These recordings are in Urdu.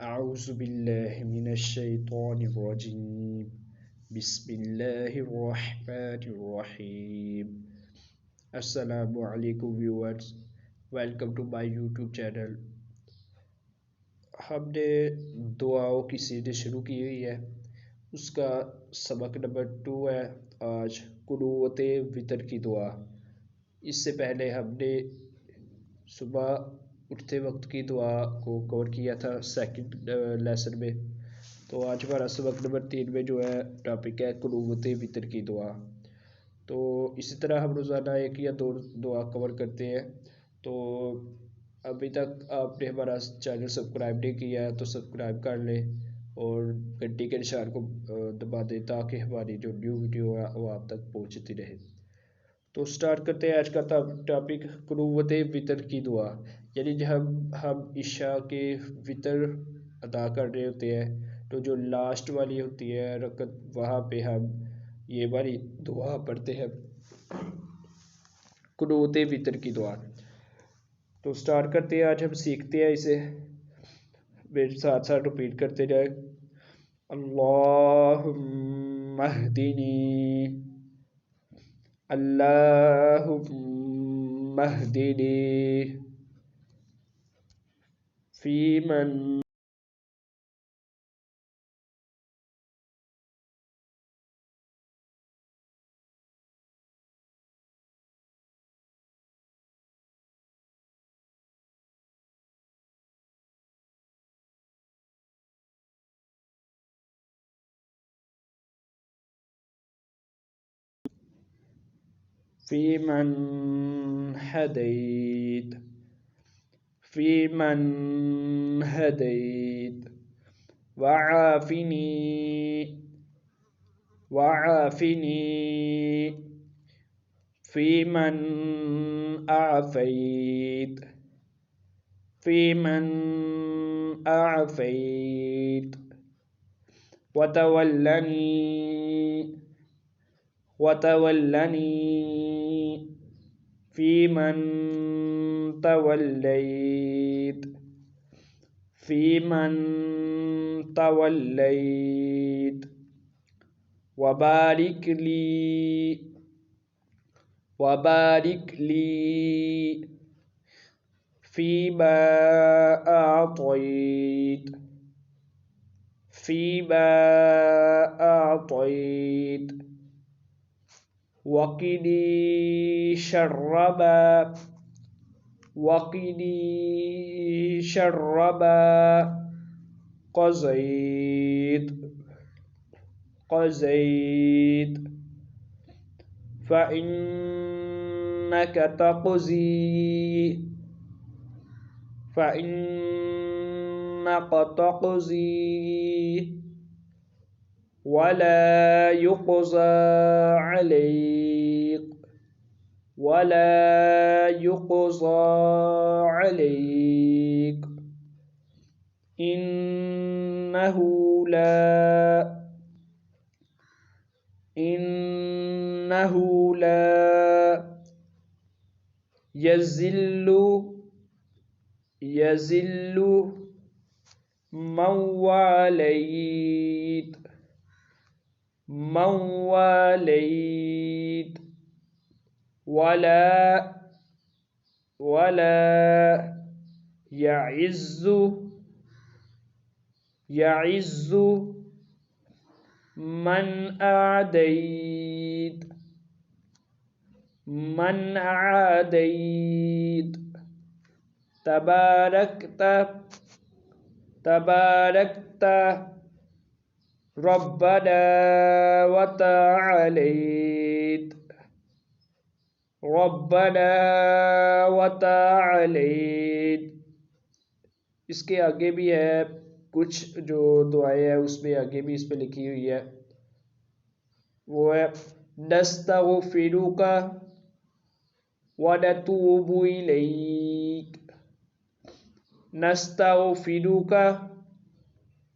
أعوذ بالله من الشيطان الرجيم بسم الله الرحمن الرحيم السلام علیکم viewers. Welcome to my YouTube channel. ہم نے دعاؤں کی سیریز شروع کی ہوئی ہے. اس کا سبق نمبر 2 ہے آج قنوت وطر کی دعا. اس سے پہلے ہم نے صبح اٹھتے وقت کی دعا کو کور کیا تھا سیکنڈ لیسن میں. تو آج ہمارا سبق نمبر 3 میں جو ہے ٹاپک ہے قنوت وطر کی دعا. تو اسی طرح ہم روزانہ ایک یا دو دعا کور کرتے ہیں. تو ابھی تک آپ نے ہمارا چینل سبسکرائب نہیں کیا تو سبسکرائب کر لیں اور گھنٹی کے نشان کو دبا دیں تاکہ ہماری جو نیو ویڈیو ہے وہ آپ تک پہنچتی رہے. تو سٹارٹ کرتے ہیں آج کا ٹاپک قنوت وطر کی دعا. یعنی جب ہم عشاء کے وطر ادا کر رہے ہوتے ہیں تو جو لاسٹ والی ہوتی ہے رکعت وہاں پہ ہم یہ والی دعا پڑھتے ہیں قنوت وطر کی دعا. تو سٹارٹ کرتے ہیں. آج ہم سیکھتے ہیں اسے. میرے ساتھ ساتھ رپیٹ کرتے جائیں. اللہم اہدنی اللہم اہدنی فیمن فیمن ہدیت فیمن ہدیت وعافنی وعافنی فیمن اعفیت فیمن اعفیت وتولنی وتولنی فیمن تولیت فیمن تولیت وبارک لی وبارک لی فیما اعطیت فیما اعطیت وقنی شر ما وقنی شر ما قضیت قضیت فإنک تقضی فإنک تقضی ولا يقضى عليك ولا يقضى عليك إنه لا يذل من واليت ولا يعز من عاديت تباركت ربنا وتعاليت ربنا وتعاليت. اس کے آگے بھی ہے کچھ جو دعائیں ہیں اس میں آگے بھی اس پہ لکھی ہوئی ہے. وہ ہے نستغفرک ونتوب الیک نستغفرک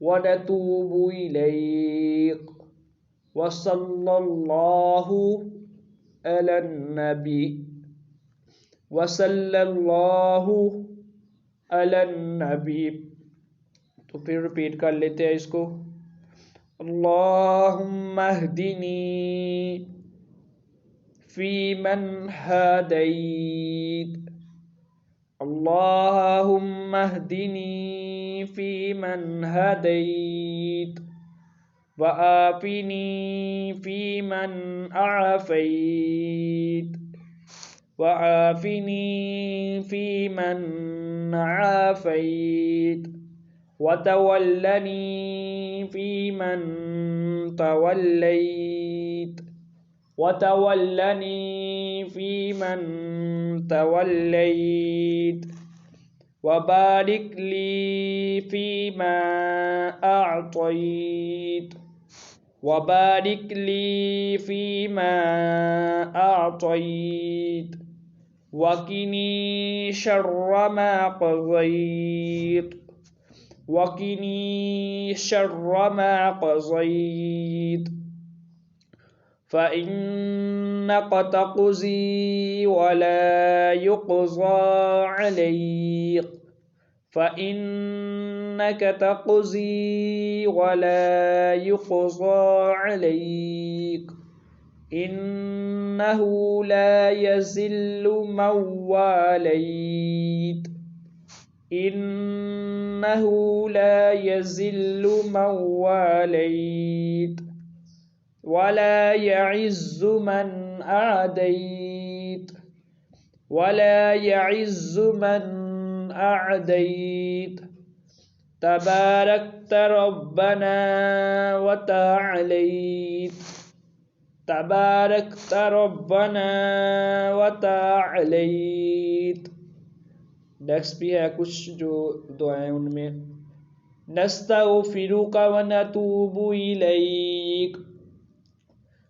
ونتوب الیک وصلی اللہ علی النبی وصلی اللہ علی النبی. تو تو پھر ریپیٹ کر لیتے ہیں اس کو. اللہم اہدنی فی من ہدیت. اللہم اہدنی فی من ہدیت وآفنی فی من عافیت وعافنی فی من عافیت وتولنی فی من تولیت وتولنی فی من تولیت وبارک لی فیما اعطیت وبارک لی فیما اعطیت وقنی شر ما قضیت وقنی شر ما قضیت فإنك تقضي ولا يقضى عليك فإنك تقضي ولا يقضى عليك إنه لا يذل من واليت إنه لا يذل من واليت ولا يعز من أعديت ولا يعز من أعديت تباركت ربنا وتعاليت تباركت ربنا وتعاليت. نیکسٹ بھی ہے کچھ جو دعائیں ان میں. نستغفرک ونتوب الیک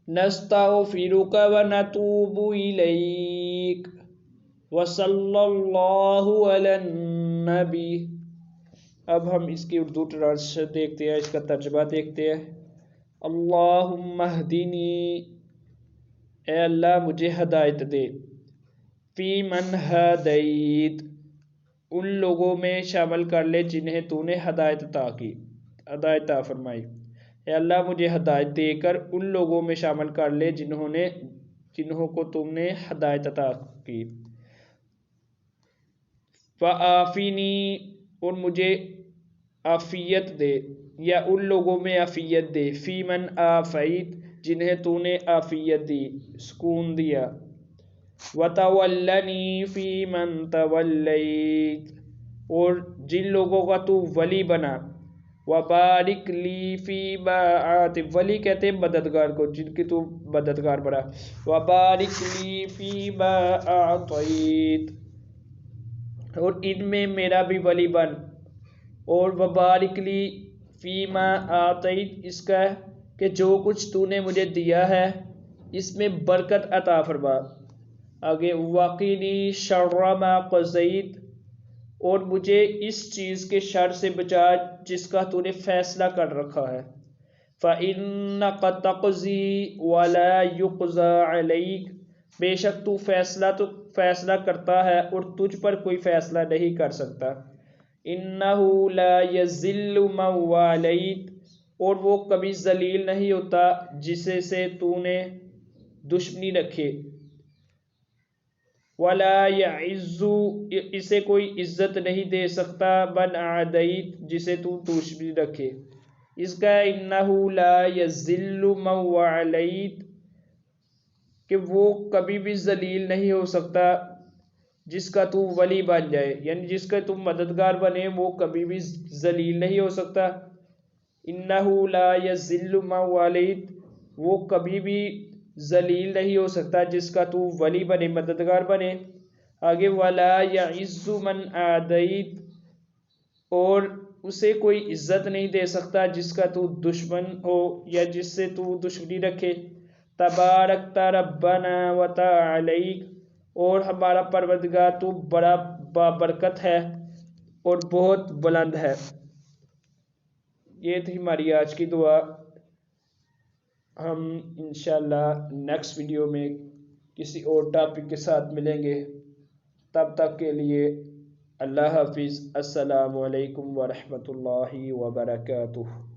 نستغفرک ونتوب الیک وصلی اللہ علی النبی. اب ہم اس کی اردو ٹرانسلیشن دیکھتے ہیں, اس کا ترجمہ دیکھتے ہیں. اللہم اہدنی, اے اللہ مجھے ہدایت دے. فی من ہدیت, ان لوگوں میں شامل کر لے جنہیں تو نے ہدایت عطا فرمائی. اے اللہ مجھے ہدایت دے کر ان لوگوں میں شامل کر لے جنہوں کو تم نے ہدایت عطا کی. فآفنی, اور مجھے عافیت دے یا ان لوگوں میں عافیت دے. فی من عافیت, جنہیں تو نے عافیت دی, سکون دیا. وتولنی فی من تولیت, اور جن لوگوں کا تو ولی بنا. وبارک لی فیما اعطیت, ولی کہتے ہیں مددگار کو, جن کی تو مددگار بنا. وبارک لی فیما اعطیت, اور ان میں میرا بھی ولی بن. اور وبارک لی فیما اعطیت, اس کا ہے کہ جو کچھ تو نے مجھے دیا ہے اس میں برکت عطا فرما. آگے وقنی شر ما قضیت, اور مجھے اس چیز کے شر سے بچا جس کا تو نے فیصلہ کر رکھا ہے. فإنک تقضی ولا یقضی علیک, بے شک تو فیصلہ کرتا ہے اور تجھ پر کوئی فیصلہ نہیں کر سکتا. انہ لا یذل من والیت, اور وہ کبھی ذلیل نہیں ہوتا جسے سے تو نے دشمنی رکھے. ولا یعز, اسے کوئی عزت نہیں دے سکتا. من عادیت, جسے تو دشمنی رکھے. اس کا انہ لا یذل من والیت, کہ وہ کبھی بھی ذلیل نہیں ہو سکتا جس کا تو ولی بن جائے, یعنی جس کا تم مددگار بنے وہ کبھی بھی ذلیل نہیں ہو سکتا. انہ لا یذل من والیت, وہ کبھی بھی ذلیل نہیں ہو سکتا جس کا تو ولی بنے, مددگار بنے. آگے ولا یعز من عادیت, اور اسے کوئی عزت نہیں دے سکتا جس کا تو دشمن ہو یا جس سے تو دشمنی رکھے. تبارکت ربنا وتعالیک, اور ہمارا پروردگار تو بڑا بابرکت ہے اور بہت بلند ہے. یہ تھی ہماری آج کی دعا. ہم انشاءاللہ نیکسٹ ویڈیو میں کسی اور ٹاپک کے ساتھ ملیں گے. تب تک کے لیے اللہ حافظ، السلام علیکم ورحمۃ اللہ وبرکاتہ۔